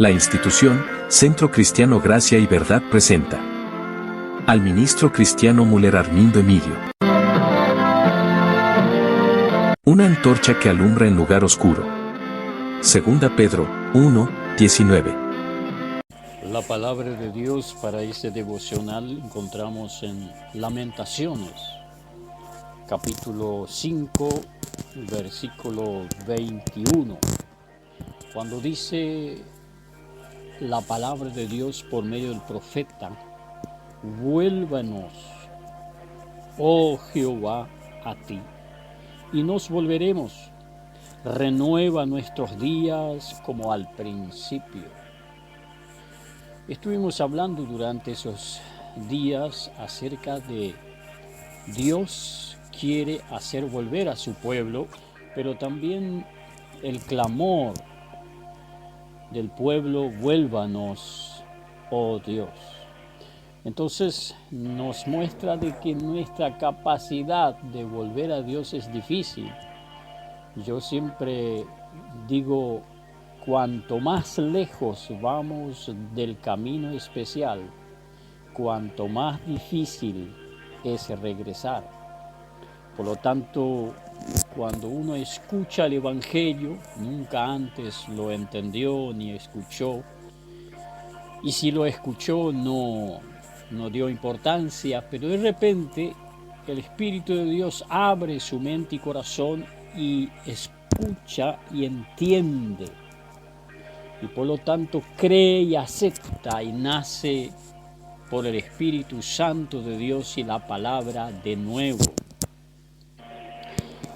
La institución Centro Cristiano Gracia y Verdad presenta al ministro cristiano Müller Armindo Emilio. Una antorcha que alumbra en lugar oscuro. Segunda Pedro 1:19. La palabra de Dios para este devocional encontramos en Lamentaciones, capítulo 5, versículo 21, cuando dice la palabra de Dios por medio del profeta: vuélvanos, oh Jehová, a ti, y nos volveremos. Renueva nuestros días como al principio. Estuvimos hablando durante esos días acerca de Dios quiere hacer volver a su pueblo, pero también el clamor del pueblo: vuélvanos, oh Dios. Entonces nos muestra de que nuestra capacidad de volver a Dios es difícil. Yo siempre digo, cuanto más lejos vamos del camino especial, cuanto más difícil es regresar. Por lo tanto, cuando uno escucha el Evangelio, nunca antes lo entendió ni escuchó, y si lo escuchó no dio importancia, pero de repente el Espíritu de Dios abre su mente y corazón y escucha y entiende, y por lo tanto cree y acepta y nace por el Espíritu Santo de Dios y la palabra de nuevo.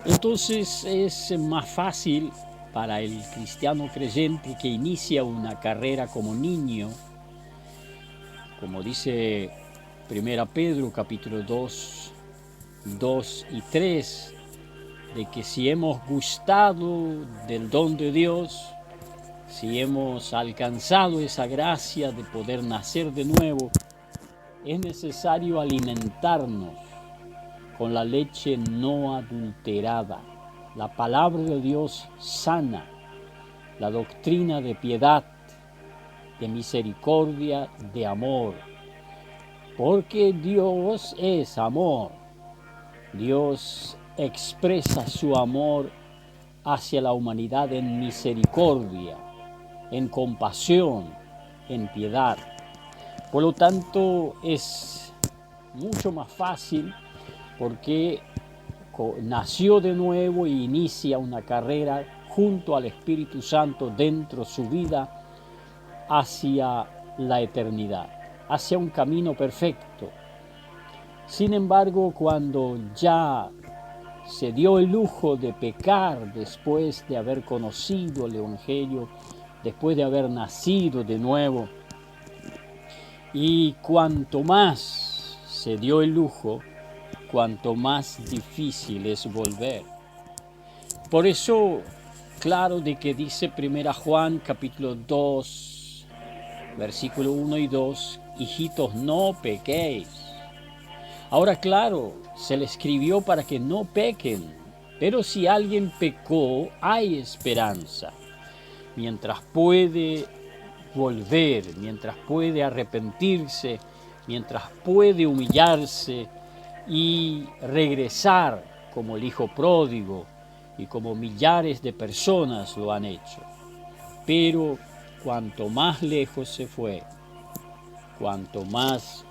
Entonces es más fácil para el cristiano creyente que inicia una carrera como niño, como dice 1 Pedro capítulo 2 y 3, de que si hemos gustado del don de Dios, si hemos alcanzado esa gracia de poder nacer de nuevo, es necesario alimentarnos con la leche no adulterada, la palabra de Dios sana, la doctrina de piedad, de misericordia, de amor, porque Dios es amor. Dios expresa su amor hacia la humanidad en misericordia, en compasión, en piedad. Por lo tanto, es mucho más fácil porque nació de nuevo y inicia una carrera junto al Espíritu Santo dentro de su vida hacia la eternidad, hacia un camino perfecto. Sin embargo, cuando ya se dio el lujo de pecar después de haber conocido el Evangelio, después de haber nacido de nuevo, y cuanto más se dio el lujo, cuanto más difícil es volver. Por eso, claro de que dice 1 Juan capítulo 2, versículo 1 y 2, hijitos, no pequéis. Ahora, claro, se le escribió para que no pequen, pero si alguien pecó, hay esperanza. Mientras puede volver, mientras puede arrepentirse, mientras puede humillarse y regresar como el hijo pródigo y como millares de personas lo han hecho. Pero cuanto más lejos se fue, cuanto más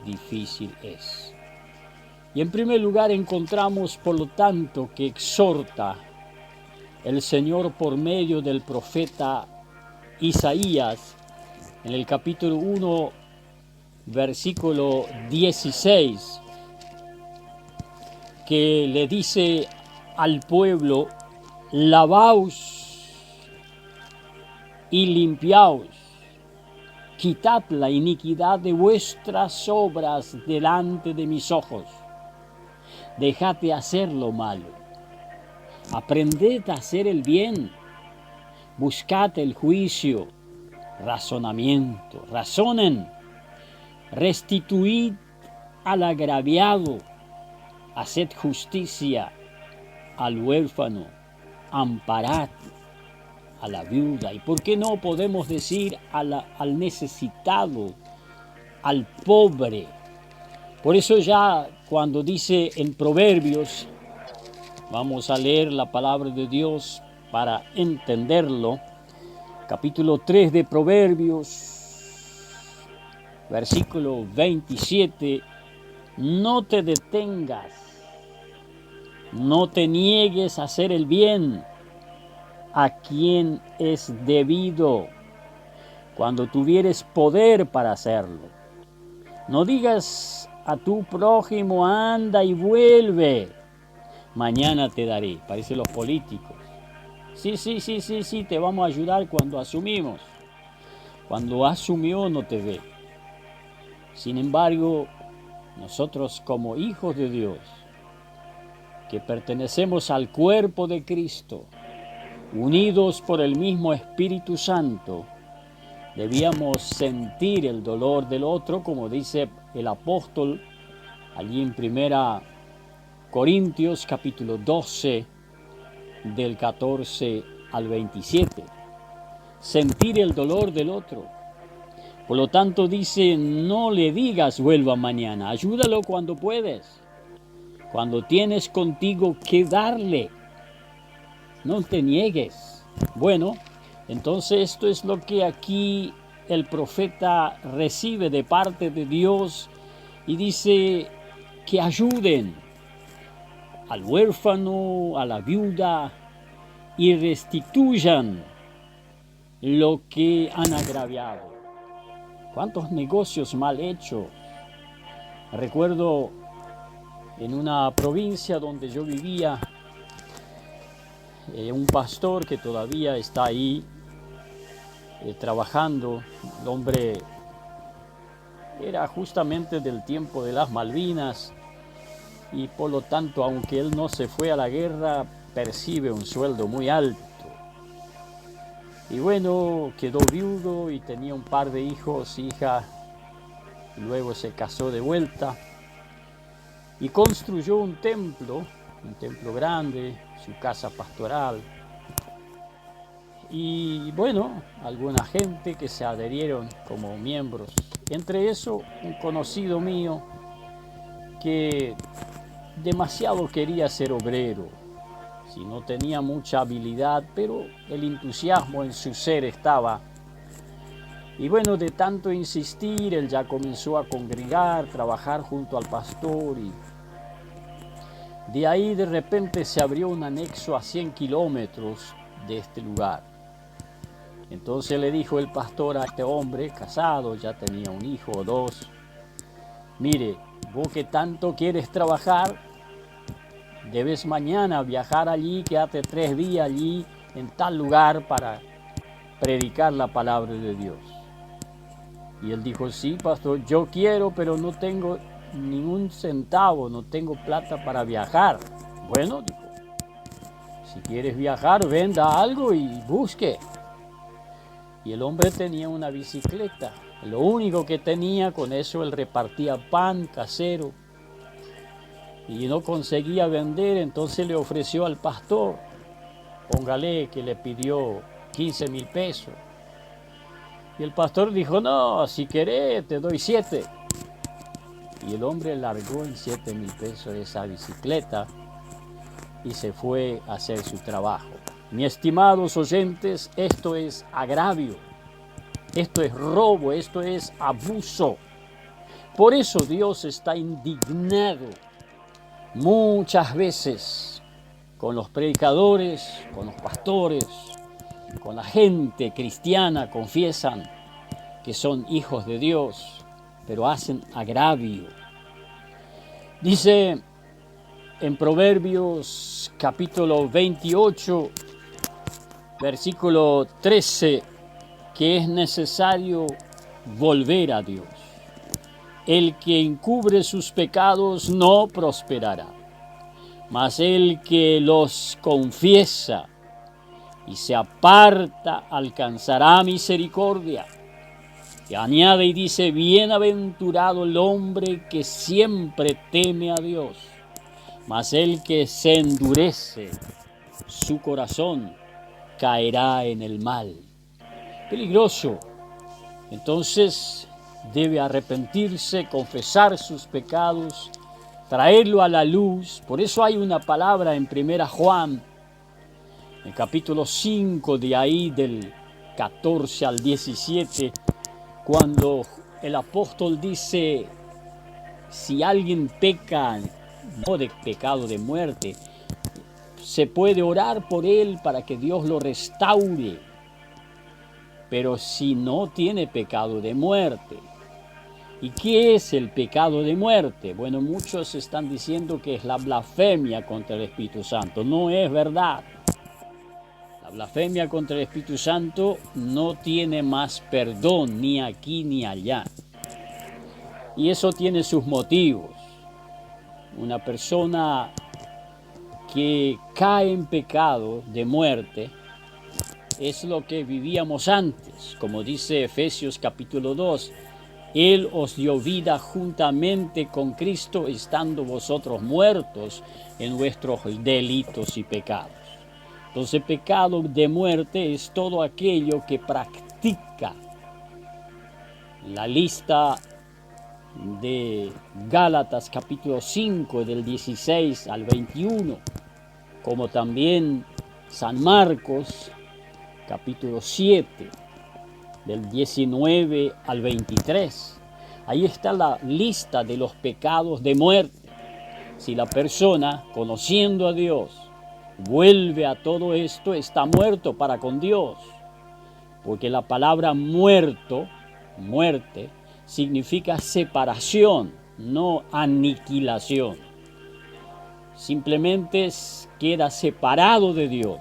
difícil es. Y en primer lugar encontramos, por lo tanto, que exhorta el Señor por medio del profeta Isaías en el capítulo 1, versículo 16, que le dice al pueblo: lavaos y limpiaos, quitad la iniquidad de vuestras obras delante de mis ojos, dejad de hacer lo malo, aprended a hacer el bien, buscad el juicio, razonamiento, razonen, restituid al agraviado, haced justicia al huérfano, amparad a la viuda. ¿Y por qué no podemos decir al necesitado, al pobre? Por eso ya cuando dice en Proverbios, vamos a leer la palabra de Dios para entenderlo, capítulo 3 de Proverbios, versículo 27, no te detengas, no te niegues a hacer el bien a quien es debido, cuando tuvieres poder para hacerlo. No digas a tu prójimo, anda y vuelve, mañana te daré. Parece los políticos. Sí, te vamos a ayudar cuando asumimos. Cuando asumió no te ve. Sin embargo, nosotros como hijos de Dios, que pertenecemos al cuerpo de Cristo, unidos por el mismo Espíritu Santo, debíamos sentir el dolor del otro, como dice el apóstol allí en 1 Corintios capítulo 12, del 14 al 27. Sentir el dolor del otro. Por lo tanto dice, no le digas vuelva mañana, ayúdalo cuando puedes, cuando tienes contigo que darle. No te niegues. Bueno, entonces esto es lo que aquí el profeta recibe de parte de Dios y dice que ayuden al huérfano, a la viuda y restituyan lo que han agraviado. ¿Cuántos negocios mal hechos? Recuerdo en una provincia donde yo vivía, un pastor que todavía está ahí trabajando. El hombre era justamente del tiempo de las Malvinas y por lo tanto, aunque él no se fue a la guerra, percibe un sueldo muy alto. Y bueno, quedó viudo y tenía un par de hijos, hija, y luego se casó de vuelta y construyó un templo grande, su casa pastoral. Y bueno, alguna gente que se adherieron como miembros. Entre eso, un conocido mío que demasiado quería ser obrero. Si no tenía mucha habilidad, pero el entusiasmo en su ser estaba. Y bueno, de tanto insistir, él ya comenzó a congregar, trabajar junto al pastor y de ahí de repente se abrió un anexo a 100 kilómetros de este lugar. Entonces le dijo el pastor a este hombre, casado, ya tenía un hijo o dos, mire, vos que tanto quieres trabajar, debes mañana viajar allí, quédate 3 días allí en tal lugar para predicar la palabra de Dios. Y él dijo, sí, pastor, yo quiero, pero no tengo ningún centavo, no tengo plata para viajar. Bueno, dijo, si quieres viajar, venda algo y busque. Y el hombre tenía una bicicleta, lo único que tenía, con eso él repartía pan casero y no conseguía vender, entonces le ofreció al pastor, póngale que le pidió 15,000 pesos. Y el pastor dijo, no, si querés te doy 7. Y el hombre largó en 7,000 pesos esa bicicleta y se fue a hacer su trabajo. Mis estimados oyentes, esto es agravio, esto es robo, esto es abuso. Por eso Dios está indignado muchas veces con los predicadores, con los pastores, con la gente cristiana, confiesan que son hijos de Dios, pero hacen agravio. Dice en Proverbios capítulo 28, versículo 13, que es necesario volver a Dios. El que encubre sus pecados no prosperará, mas el que los confiesa y se aparta alcanzará misericordia. Y añade y dice, bienaventurado el hombre que siempre teme a Dios, mas el que se endurece su corazón caerá en el mal. Peligroso. Entonces debe arrepentirse, confesar sus pecados, traerlo a la luz. Por eso hay una palabra en 1 Juan, en capítulo 5, de ahí del 14 al 17, cuando el apóstol dice, si alguien peca, no de pecado de muerte, se puede orar por él para que Dios lo restaure. Pero si no tiene pecado de muerte. ¿Y qué es el pecado de muerte? Bueno, muchos están diciendo que es la blasfemia contra el Espíritu Santo. No es verdad. La blasfemia contra el Espíritu Santo no tiene más perdón ni aquí ni allá. Y eso tiene sus motivos. Una persona que cae en pecado de muerte es lo que vivíamos antes, como dice Efesios capítulo 2. Él os dio vida juntamente con Cristo, estando vosotros muertos en vuestros delitos y pecados. Entonces, pecado de muerte es todo aquello que practica. La lista de Gálatas capítulo 5, del 16 al 21, como también San Marcos capítulo 7, del 19 al 23. Ahí está la lista de los pecados de muerte. Si la persona, conociendo a Dios, vuelve a todo esto, está muerto para con Dios. Porque la palabra muerto, muerte, significa separación, no aniquilación. Simplemente queda separado de Dios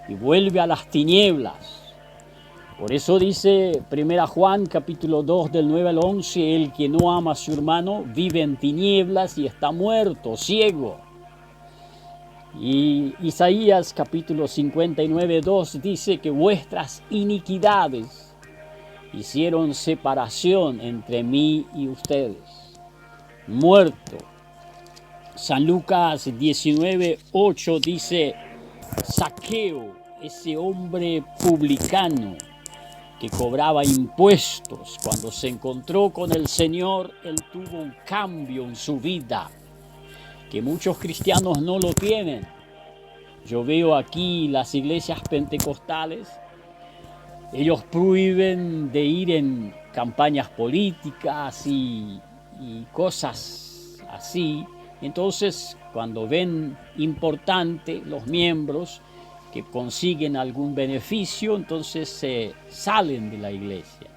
y vuelve a las tinieblas. Por eso dice 1 Juan capítulo 2 del 9 al 11, el que no ama a su hermano vive en tinieblas y está muerto, ciego. Y Isaías capítulo 59, 2 dice que vuestras iniquidades hicieron separación entre mí y ustedes. Muerto. San Lucas 19, 8 dice, Zaqueo, ese hombre publicano que cobraba impuestos, cuando se encontró con el Señor, él tuvo un cambio en su vida, que muchos cristianos no lo tienen. Yo veo aquí las iglesias pentecostales, ellos prohíben de ir en campañas políticas y cosas así. Entonces, cuando ven importante los miembros que consiguen algún beneficio, entonces se salen de la iglesia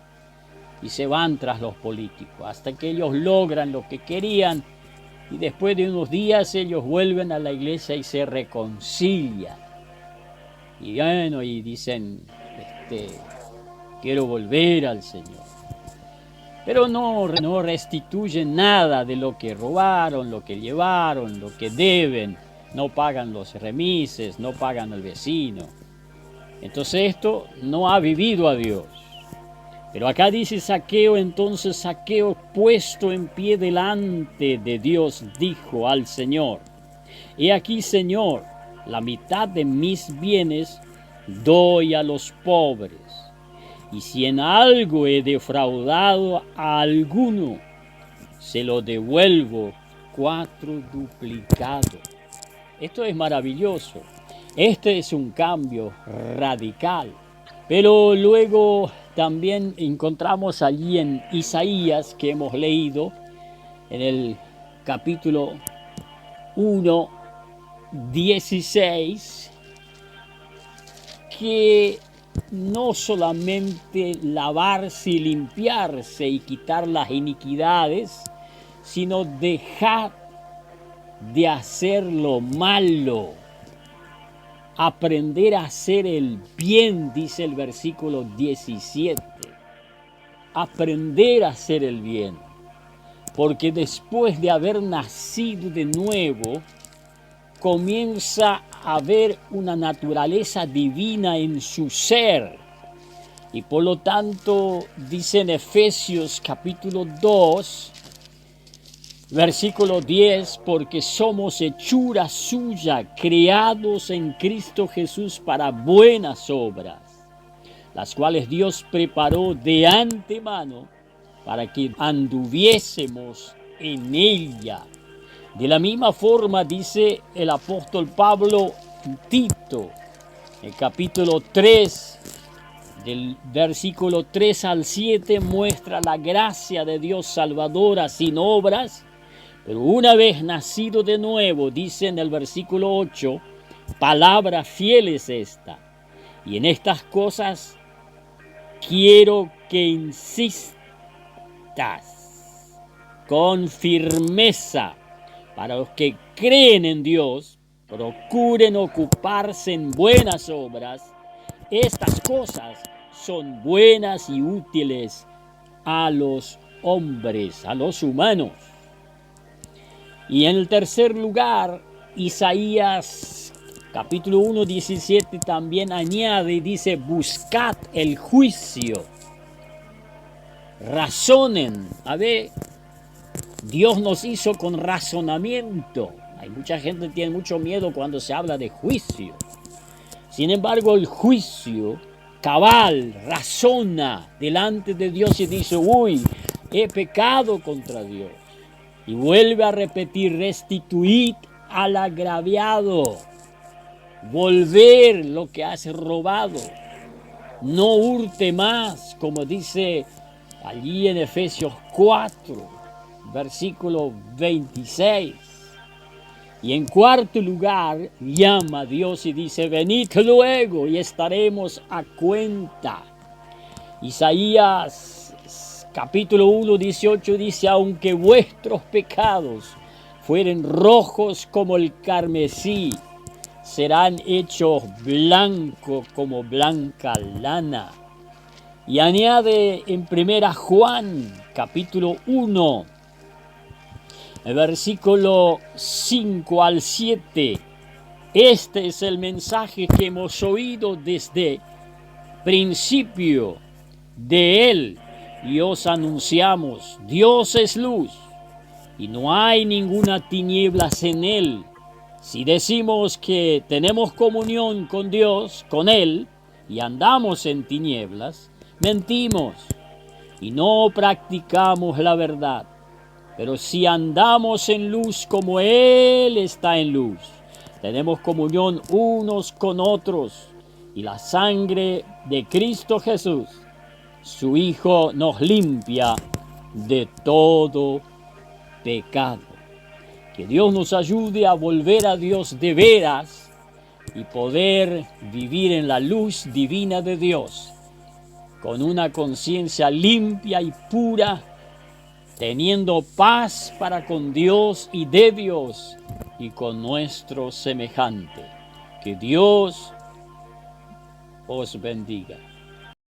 y se van tras los políticos hasta que ellos logran lo que querían, y después de unos días ellos vuelven a la iglesia y se reconcilian. Y bueno, y dicen, quiero volver al Señor. Pero no restituyen nada de lo que robaron, lo que llevaron, lo que deben. No pagan los remises, no pagan al vecino. Entonces esto no ha vivido a Dios. Pero acá dice Zaqueo, entonces Zaqueo, puesto en pie delante de Dios, dijo al Señor, he aquí, Señor, la mitad de mis bienes doy a los pobres. Y si en algo he defraudado a alguno, se lo devuelvo 4 duplicado. Esto es maravilloso. Este es un cambio radical. Pero luego también encontramos allí en Isaías, que hemos leído, en el capítulo 1, 16, que no solamente lavarse y limpiarse y quitar las iniquidades, sino dejar de hacer lo malo, aprender a hacer el bien, dice el versículo 17. Aprender a hacer el bien, porque después de haber nacido de nuevo, comienza a haber una naturaleza divina en su ser. Y por lo tanto, dice en Efesios capítulo 2, Versículo 10, porque somos hechura suya, creados en Cristo Jesús para buenas obras, las cuales Dios preparó de antemano para que anduviésemos en ella. De la misma forma dice el apóstol Pablo en Tito, el capítulo 3, del versículo 3 al 7, muestra la gracia de Dios salvadora sin obras, pero una vez nacido de nuevo, dice en el versículo 8, palabra fiel es esta, y en estas cosas quiero que insistas con firmeza. Para los que creen en Dios, procuren ocuparse en buenas obras. Estas cosas son buenas y útiles a los hombres, a los humanos. Y en el tercer lugar, Isaías capítulo 1, 17 también añade y dice, buscad el juicio, razonen. A ver, Dios nos hizo con razonamiento. Hay mucha gente que tiene mucho miedo cuando se habla de juicio. Sin embargo, el juicio cabal razona delante de Dios y dice, uy, he pecado contra Dios. Y vuelve a repetir, restituid al agraviado, volver lo que has robado, no hurte más, como dice allí en Efesios 4, versículo 26. Y en cuarto lugar, llama a Dios y dice, venid luego y estaremos a cuenta. Isaías capítulo 1, 18 dice, aunque vuestros pecados fueren rojos como el carmesí, serán hechos blancos como blanca lana. Y añade en 1 Juan capítulo 1, el versículo 5 al 7, este es el mensaje que hemos oído desde principio de él y os anunciamos, Dios es luz y no hay ninguna tinieblas en él. Si decimos que tenemos comunión con Dios, con él, y andamos en tinieblas, mentimos y no practicamos la verdad. Pero si andamos en luz como él está en luz, tenemos comunión unos con otros, y la sangre de Cristo Jesús, su Hijo, nos limpia de todo pecado. Que Dios nos ayude a volver a Dios de veras y poder vivir en la luz divina de Dios, con una conciencia limpia y pura, teniendo paz para con Dios y de Dios y con nuestro semejante. Que Dios os bendiga.